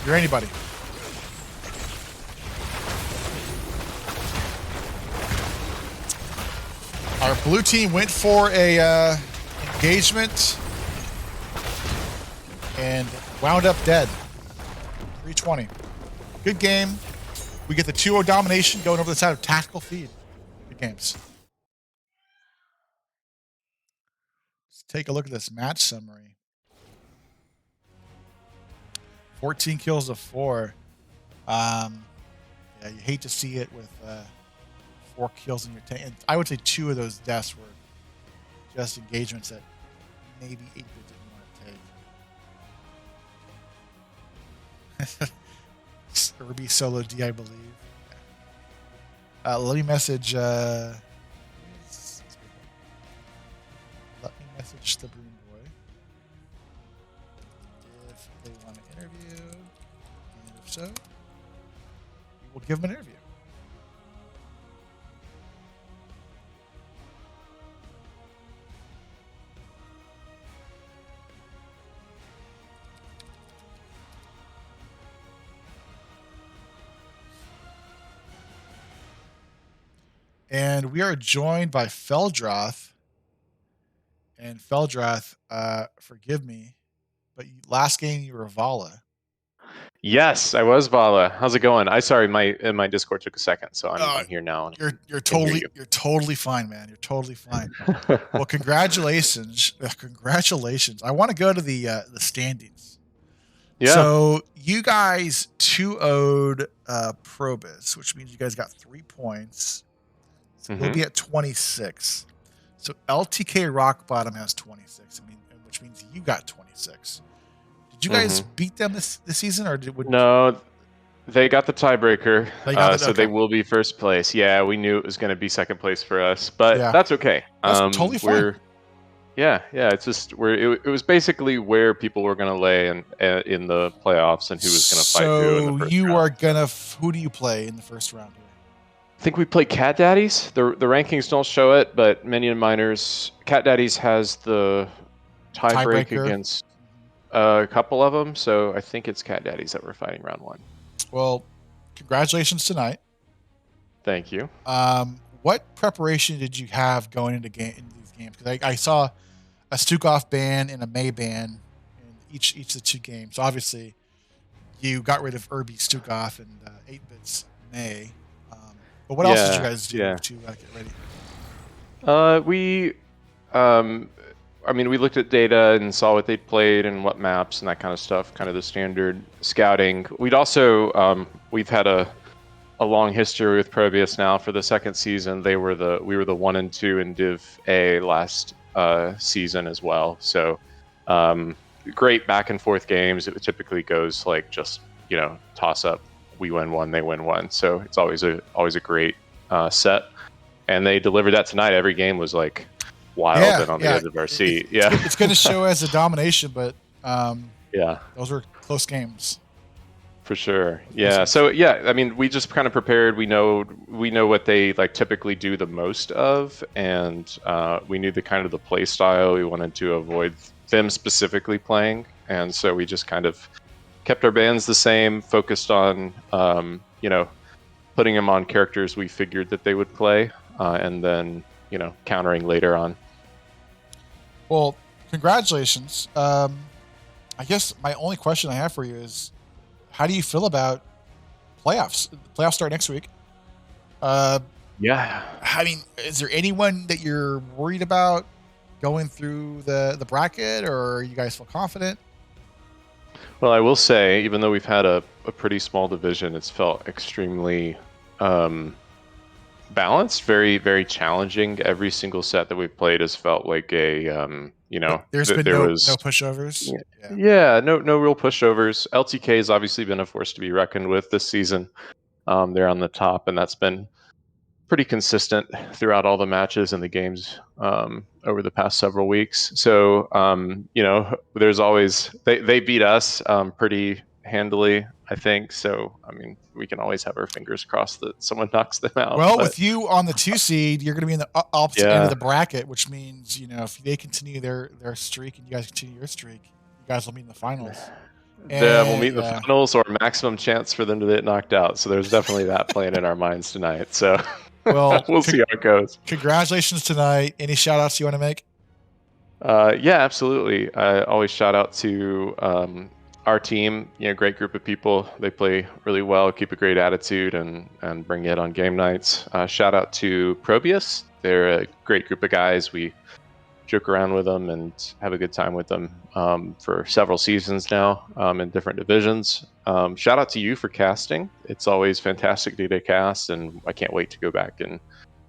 anybody. Our blue team went for a engagement and wound up dead. 320. Good game. We get the 2-0 domination going over the side of Tactical Feed. Good games. Let's take a look at this match summary. 14 kills to 4. Yeah, you hate to see it with 4 kills in your tank. And I would say 2 of those deaths were just engagements that maybe 8-bit didn't want to take. Ruby solo D, I believe. Let me message. Let me message the Broom Boy if they want an interview, and if so, we will give them an interview. And we are joined by Feldroth. And Feldroth, forgive me, but last game you were Vala. Yes, I was Vala. How's it going? Sorry, my Discord took a second, so I'm here now. And You're can hear you're totally fine, man. You're totally fine. Well, congratulations. Congratulations. I want to go to the standings. Yeah. So you guys 2-0'd ProBus, which means you guys got 3 points. So you'll be at 26. So LTK Rock Bottom has 26. I mean, which means you got 26. Did you guys beat them this season, or No, they got the tiebreaker, so okay. they will be first place. Yeah, we knew it was going to be second place for us, but that's okay. That's totally fine. Yeah. It's just it was basically where people were going to lay in the playoffs and who was going to fight who in the first round. So you are gonna. Who do you play in the first round here? I think we play Cat Daddies. The rankings don't show it, but Minion Miners, Cat Daddies has the tiebreak against a couple of them, so I think it's Cat Daddies that we're fighting round 1. Well, congratulations tonight. Thank you. What preparation did you have going into these games? Because I saw a Stukov ban and a May ban in each of the 2 games. So obviously, you got rid of Irby Stukov and 8-Bits May. But what else did you guys do to get ready? We looked at data and saw what they'd played and what maps and that kind of stuff, kind of the standard scouting. We'd also, we've had a long history with ProBus now for the second season. We were the 1 and 2 in Div A last season as well. So great back and forth games. It typically goes like just, toss up. We win 1, they win 1. So it's always a great set. And they delivered that tonight. Every game was like wild and on the edge of our seat. It's going to show as a domination, but those were close games. For sure. Yeah. So we just kind of prepared. We know what they like typically do the most of, and we knew the play style we wanted to avoid them specifically playing, and so we just kind of kept our bands the same, focused on putting them on characters we figured that they would play, and then countering later on. Well, congratulations. I guess my only question I have for you is, how do you feel about playoffs? The playoffs start next week. I mean, is there anyone that you're worried about going through the bracket, or you guys feel confident? Well, I will say, even though we've had a pretty small division, it's felt extremely balanced, very, very challenging. Every single set that we've played has felt like a, there's been no pushovers. No real pushovers. LTK has obviously been a force to be reckoned with this season. They're on the top, and that's been pretty consistent throughout all the matches and the games over the past several weeks. So, there's always they beat us pretty handily, I think. So, I mean, we can always have our fingers crossed that someone knocks them out. Well, with you on the 2 seed, you're going to be in the opposite end of the bracket, which means if they continue their streak and you guys continue your streak, you guys will meet in the finals. We'll meet in the finals, or maximum chance for them to get knocked out. So there's definitely that playing in our minds tonight. So. Well, we'll see how it goes. Congratulations tonight. Any shout outs you want to make? Yeah, absolutely. I always shout out to our team. Great group of people. They play really well, keep a great attitude, and bring it on game nights. Shout out to ProBus. They're a great group of guys. We joke around with them and have a good time with them for several seasons now in different divisions. Shout out to you for casting. It's always fantastic to cast, and I can't wait to go back and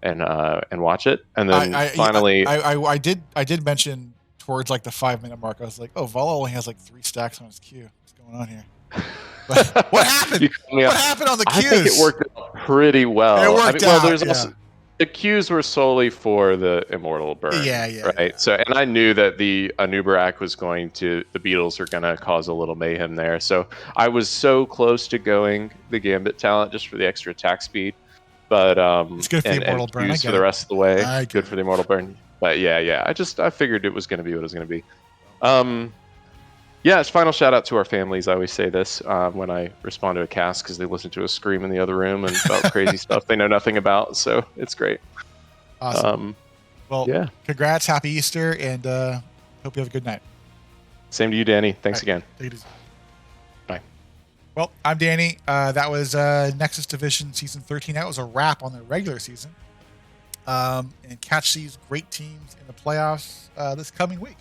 and watch it. And then finally, I did mention towards like the 5-minute mark. I was like, oh, Vala only has like 3 stacks on his queue. What's going on here? But what happened? What happened on the queues? I think it worked out pretty well. It worked out. There's also, the queues were solely for the Immortal Burn. Right. Yeah. So, and I knew that the Anubarak was the Beatles are going to cause a little mayhem there. So I was so close to going the Gambit talent just for the extra attack speed. But it's good for the Immortal Burn. For the rest of the way, good for the Immortal Burn. But yeah. I figured it was going to be what it was going to be. Yeah, it's final shout out to our families. I always say this when I respond to a cast because they listen to us scream in the other room and about crazy stuff they know nothing about. So it's great. Awesome. Well, yeah. Congrats, happy Easter, and hope you have a good night. Same to you, Danny. Thanks again. Take it easy. Bye. Well, I'm Danny. That was Nexus Division Season 13. That was a wrap on the regular season. And catch these great teams in the playoffs this coming week.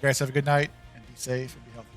You guys have a good night. Be safe and be healthy.